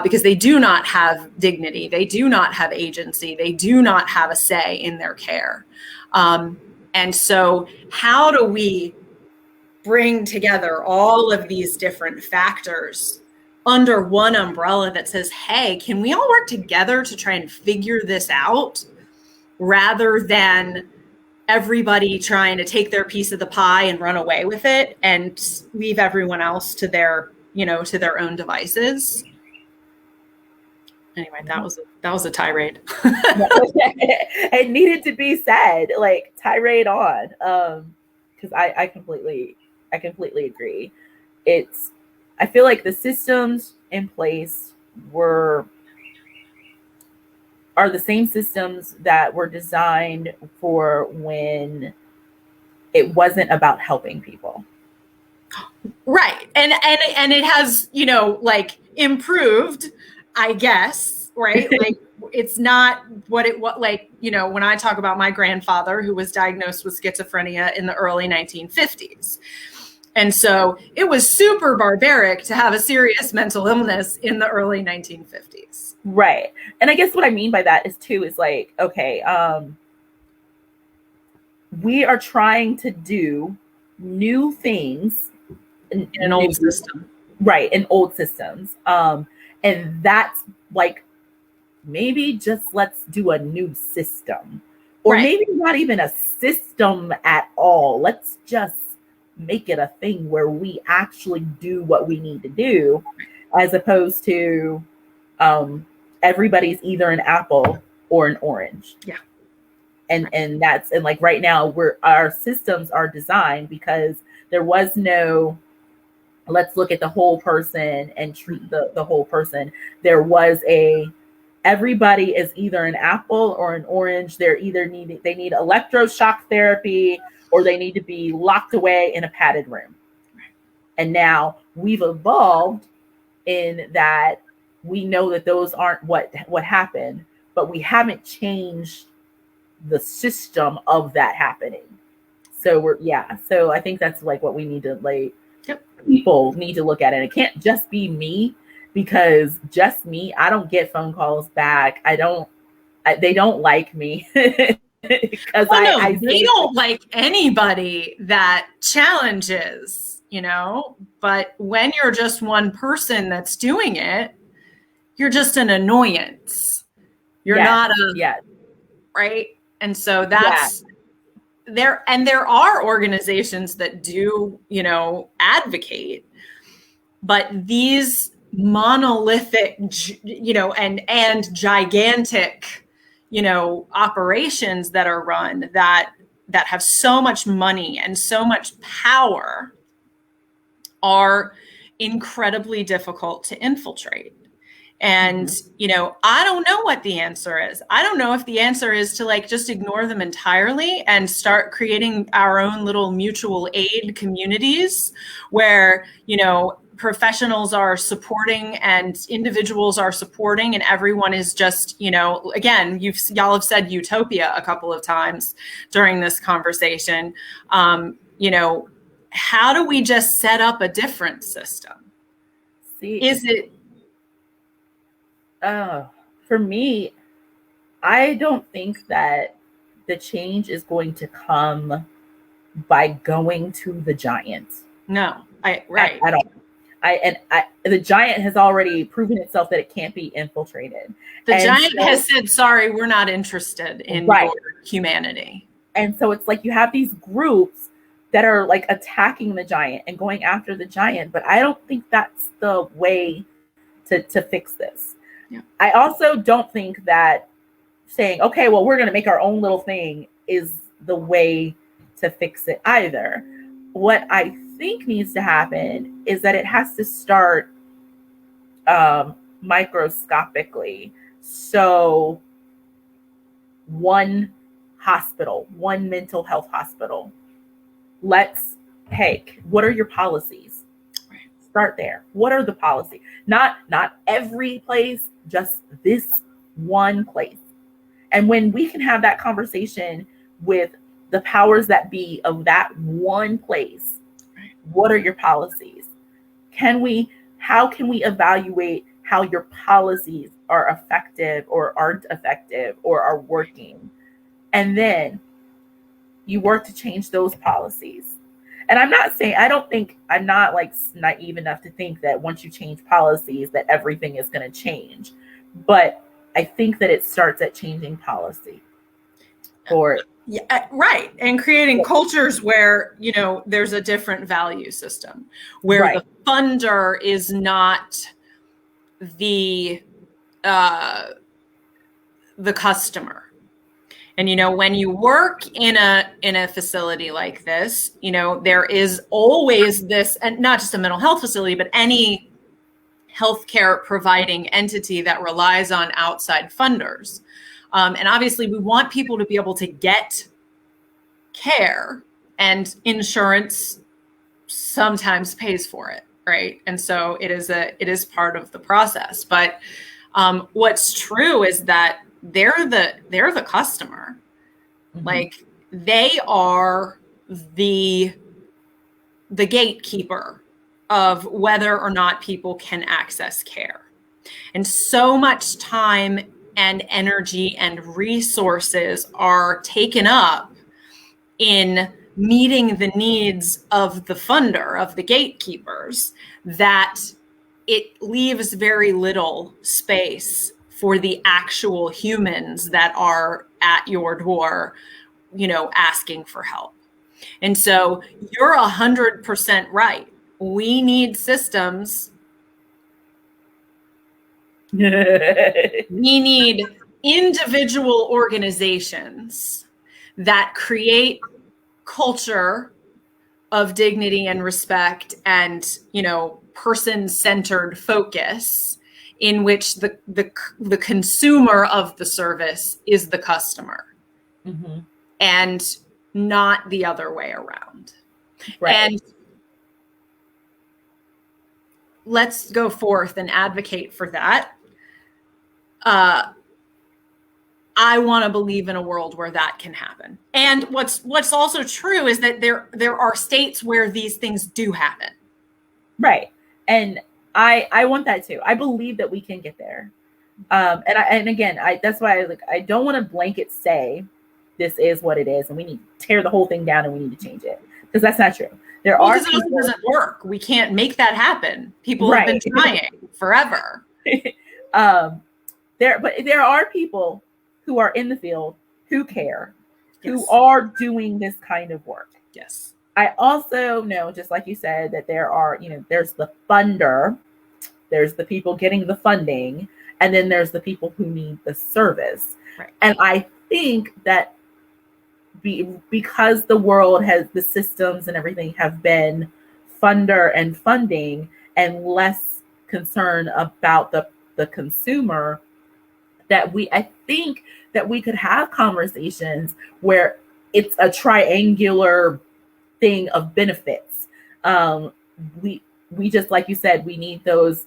because they do not have dignity. They do not have agency. They do not have a say in their care. And so how do we bring together all of these different factors under one umbrella that says, hey, can we all work together to try and figure this out, rather than everybody trying to take their piece of the pie and run away with it and leave everyone else to their own devices? Anyway, that was a tirade. It needed to be said, like tirade on, because I completely agree. I feel like the systems in place are the same systems that were designed for when it wasn't about helping people. Right. And it has, improved, I guess, right? Like, it's not when I talk about my grandfather who was diagnosed with schizophrenia in the early 1950s. And so it was super barbaric to have a serious mental illness in the early 1950s. Right. And I guess what I mean by that is like, okay, we are trying to do new things in an old system. Right. In old systems. And that's like, maybe just let's do a new system, or right. Maybe not even a system at all. Let's just make it a thing where we actually do what we need to do, as opposed to everybody's either an apple or an orange. Yeah. And like right now our systems are designed because there was no, let's look at the whole person and treat the whole person. There was everybody is either an apple or an orange. They need electroshock therapy or they need to be locked away in a padded room. And now we've evolved in that we know that those aren't what happened, but we haven't changed the system of that happening. So so I think that's like what we need to people need to look at it. It can't just be me, because just me, I don't get phone calls back. They don't like me. Because they don't like anybody that challenges, but when you're just one person that's doing it, you're just an annoyance. You're not right. And so that's there. And there are organizations that do, advocate, but these monolithic, and gigantic, operations that are run that have so much money and so much power are incredibly difficult to infiltrate. And, I don't know what the answer is. I don't know if the answer is to just ignore them entirely and start creating our own little mutual aid communities where, professionals are supporting and individuals are supporting, and everyone is just, again, y'all have said utopia a couple of times during this conversation. How do we just set up a different system? Is it? For me, I don't think that the change is going to come by going to the giant. No, I don't. The giant has already proven itself that it can't be infiltrated. The giant has said, sorry, we're not interested in your humanity. And so it's like you have these groups that are attacking the giant and going after the giant, but I don't think that's the way to fix this. Yeah. I also don't think that saying, okay, well, we're going to make our own little thing is the way to fix it either. What I think needs to happen is that it has to start microscopically. So one hospital, one mental health hospital, what are your policies? Start there. What are the policies? Not every place, just this one place. And when we can have that conversation with the powers that be of that one place, what are your policies? How can we evaluate how your policies are effective or aren't effective or are working? And then you work to change those policies. And I'm not naive enough to think that once you change policies that everything is going to change. But I think that it starts at changing policy. Right. And creating cultures where, there's a different value system, where the funder is not the customer. And, when you work in a facility like this, there is always this, and not just a mental health facility, but any healthcare providing entity that relies on outside funders. And obviously we want people to be able to get care, and insurance sometimes pays for it. Right. And so it is part of the process. But what's true is that they're the customer. Mm-hmm. They are the gatekeeper of whether or not people can access care. And so much time and energy and resources are taken up in meeting the needs of the funder, of the gatekeepers, that it leaves very little space for the actual humans that are at your door, asking for help. And so you're 100% right. We need systems. We need individual organizations that create culture of dignity and respect and, person-centered focus, in which the consumer of the service is the customer. Mm-hmm. And not the other way around. Right. And let's go forth and advocate for that. I want to believe in a world where that can happen. And what's also true is that there are states where these things do happen. Right. And I want that too. I believe that we can get there. And again, that's why I don't want to blanket say this is what it is and we need to tear the whole thing down and we need to change it, because that's not true. There are people, it doesn't work. We can't make that happen. People right. have been trying forever. There are people who are in the field who care, yes, who are doing this kind of work. Yes. I also know, just like you said, that there are, there's the funder, there's the people getting the funding, and then there's the people who need the service. Right. And I think that because the world has, the systems and everything have been funder and funding and less concern about the consumer, that I think that we could have conversations where it's a triangular thing of benefits. We just, like you said, we need those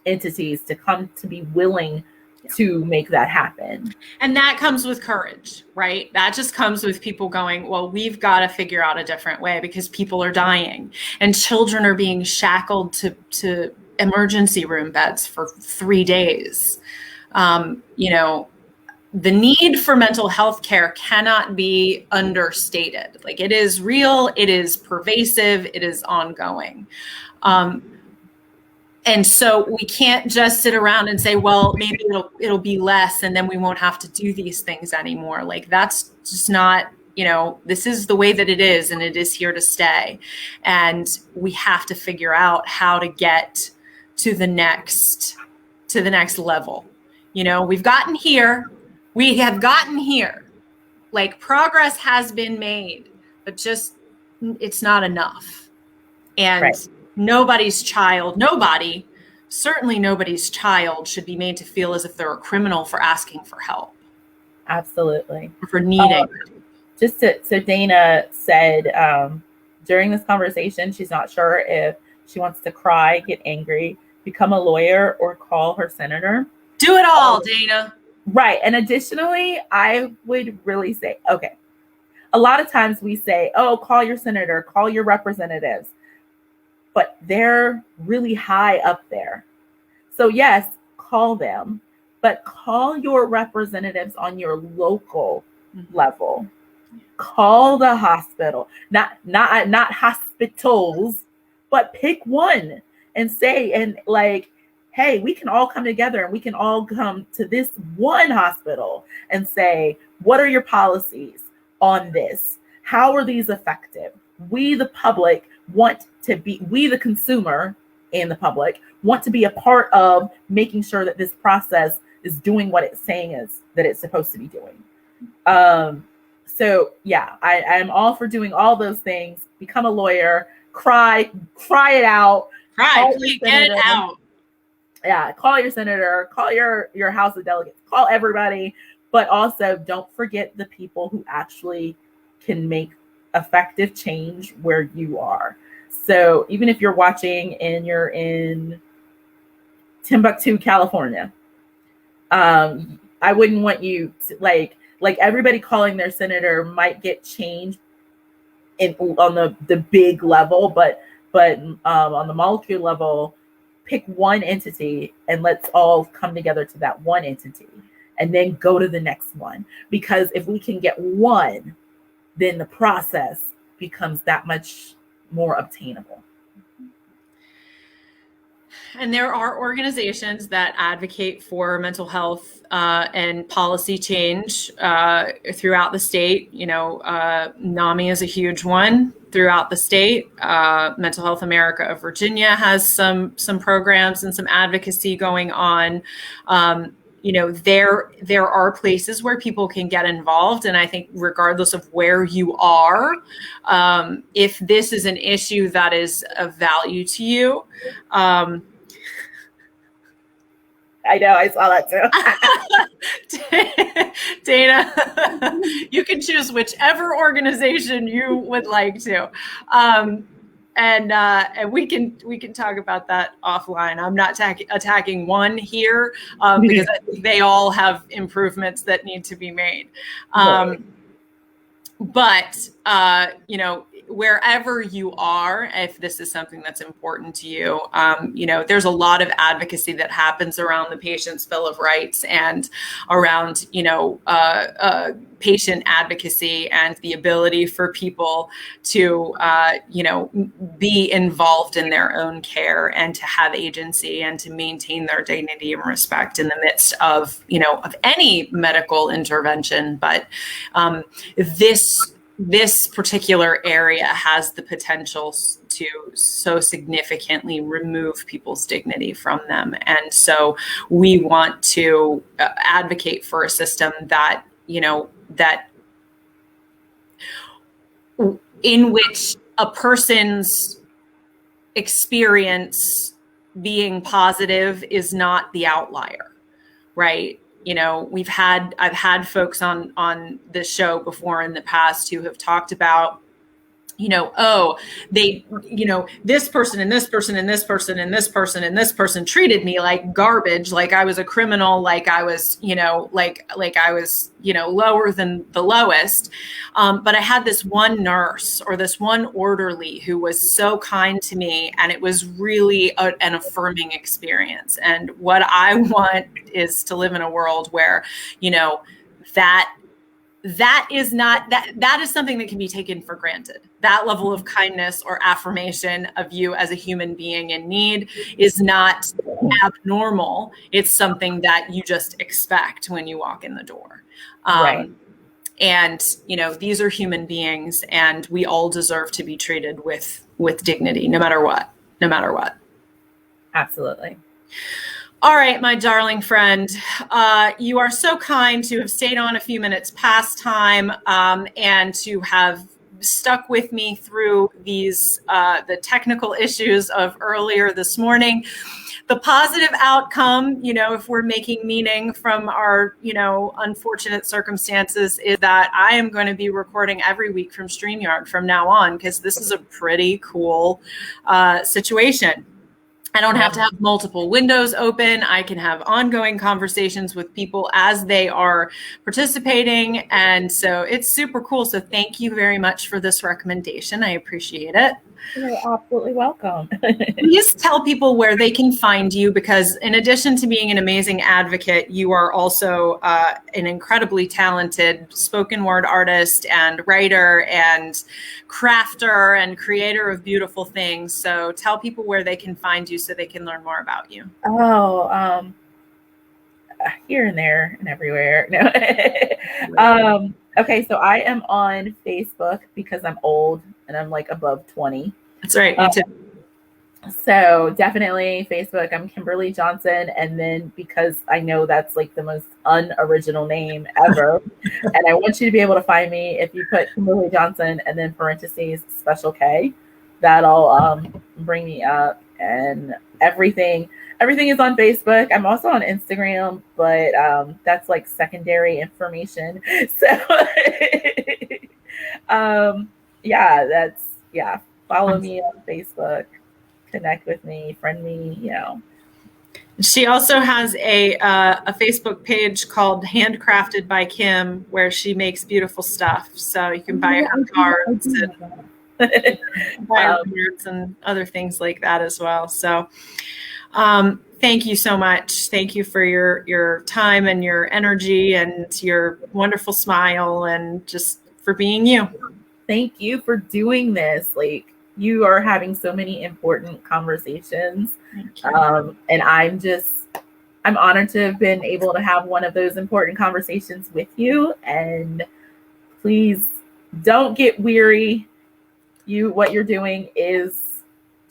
entities to come to be willing to make that happen. And that comes with courage, right? That just comes with people going, well, we've got to figure out a different way because people are dying and children are being shackled to emergency room beds for 3 days. The need for mental health care cannot be understated. Like, it is real, it is pervasive, it is ongoing. And so we can't just sit around and say, well, maybe it'll be less and then we won't have to do these things anymore. Like, that's just not, this is the way that it is and it is here to stay. And we have to figure out how to get to the next level. We've gotten here. We have gotten here. Like, progress has been made, but just it's not enough. And right. nobody's child should be made to feel as if they're a criminal for asking for help. Absolutely. Or for needing. So Dana said during this conversation, she's not sure if she wants to cry, get angry, become a lawyer, or call her senator. Do it all, Dana. Right. And additionally, I would really say, okay, a lot of times we say, oh, call your senator, call your representatives, but they're really high up there. So yes, call them, but call your representatives on your local level. Call the hospital, not hospitals, but pick one and say, and like, hey, we can all come together and we can all come to this one hospital and say, what are your policies on this? How are these effective? We, the public, we, the consumer and the public, want to be a part of making sure that this process is doing what it's saying is that it's supposed to be doing. So yeah, I'm all for doing all those things. Become a lawyer, cry it out. Get it out. Yeah, call your senator, call your House of Delegates, call everybody, but also don't forget the people who actually can make effective change where you are. So even if you're watching and you're in Timbuktu, California, I wouldn't want you to like everybody calling their senator might get changed on the big level, but on the molecule level, pick one entity and let's all come together to that one entity and then go to the next one. Because if we can get one, then the process becomes that much more obtainable. And there are organizations that advocate for mental health and policy change throughout the state. NAMI is a huge one throughout the state. Mental Health America of Virginia has some programs and some advocacy going on. There are places where people can get involved. And I think regardless of where you are, if this is an issue that is of value to you, I know, I saw that too. Dana, you can choose whichever organization you would like to. And we can talk about that offline. I'm not attacking one here because I think they all have improvements that need to be made. Right. But wherever you are, if this is something that's important to you, there's a lot of advocacy that happens around the patient's Bill of Rights and around, patient advocacy and the ability for people to, be involved in their own care and to have agency and to maintain their dignity and respect in the midst of, of any medical intervention. But this particular area has the potential to so significantly remove people's dignity from them. And so we want to advocate for a system that, that in which a person's experience being positive is not the outlier, right? I've had folks on this show before in the past who have talked about, this person and this person and this person and this person and this person treated me like garbage, like I was a criminal, like I was, like I was, lower than the lowest. But I had this one nurse or this one orderly who was so kind to me, and it was really an affirming experience. And what I want is to live in a world where, that is something that can be taken for granted. That level of kindness or affirmation of you as a human being in need is not abnormal. It's something that you just expect when you walk in the door. Right. And, these are human beings, and we all deserve to be treated with dignity, no matter what. Absolutely. All right, my darling friend, you are so kind to have stayed on a few minutes past time and to have stuck with me through these the technical issues of earlier this morning. The positive outcome, if we're making meaning from our, unfortunate circumstances, is that I am going to be recording every week from StreamYard from now on, because this is a pretty cool situation. I don't have to have multiple windows open. I can have ongoing conversations with people as they are participating. And so it's super cool. So thank you very much for this recommendation. I appreciate it. You're absolutely welcome. Please tell people where they can find you, because in addition to being an amazing advocate, you are also an incredibly talented spoken word artist and writer and crafter and creator of beautiful things. So tell people where they can find you so they can learn more about you. Oh, here and there and everywhere. No. Okay, so I am on Facebook because I'm old and I'm like above 20. That's right, me too. So definitely Facebook, I'm Kimberly Johnson. And then because I know that's like the most unoriginal name ever, and I want you to be able to find me, if you put Kimberly Johnson and then parentheses special K, that'll bring me up. And everything is on Facebook. I'm also on Instagram, but that's like secondary information. So follow me on Facebook, connect with me, friend me, She also has a Facebook page called Handcrafted by Kim, where she makes beautiful stuff. So you can buy her cards and other things like that as well. So thank you so much. Thank you for your time and your energy and your wonderful smile, and just for being you. Thank you for doing this. Like, you are having so many important conversations. And I'm honored to have been able to have one of those important conversations with you. And please don't get weary. What you're doing is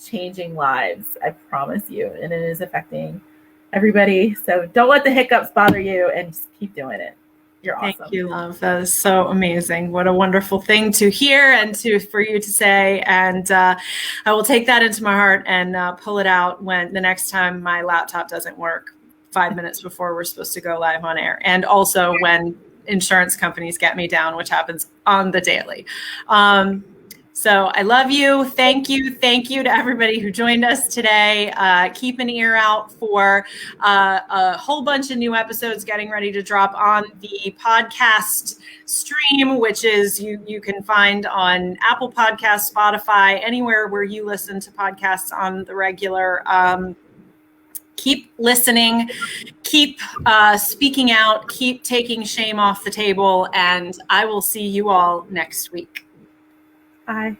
changing lives. I promise you. And it is affecting everybody. So don't let the hiccups bother you, and just keep doing it. You're awesome. Thank you, love. That is so amazing. What a wonderful thing to hear and for you to say. And I will take that into my heart and pull it out when the next time my laptop doesn't work. 5 minutes before we're supposed to go live on air. And also when insurance companies get me down, which happens on the daily. So I love you. Thank you. Thank you to everybody who joined us today. Keep an ear out for a whole bunch of new episodes getting ready to drop on the podcast stream, which is you can find on Apple Podcasts, Spotify, anywhere where you listen to podcasts on the regular. Keep listening, keep speaking out, keep taking shame off the table, and I will see you all next week. Bye.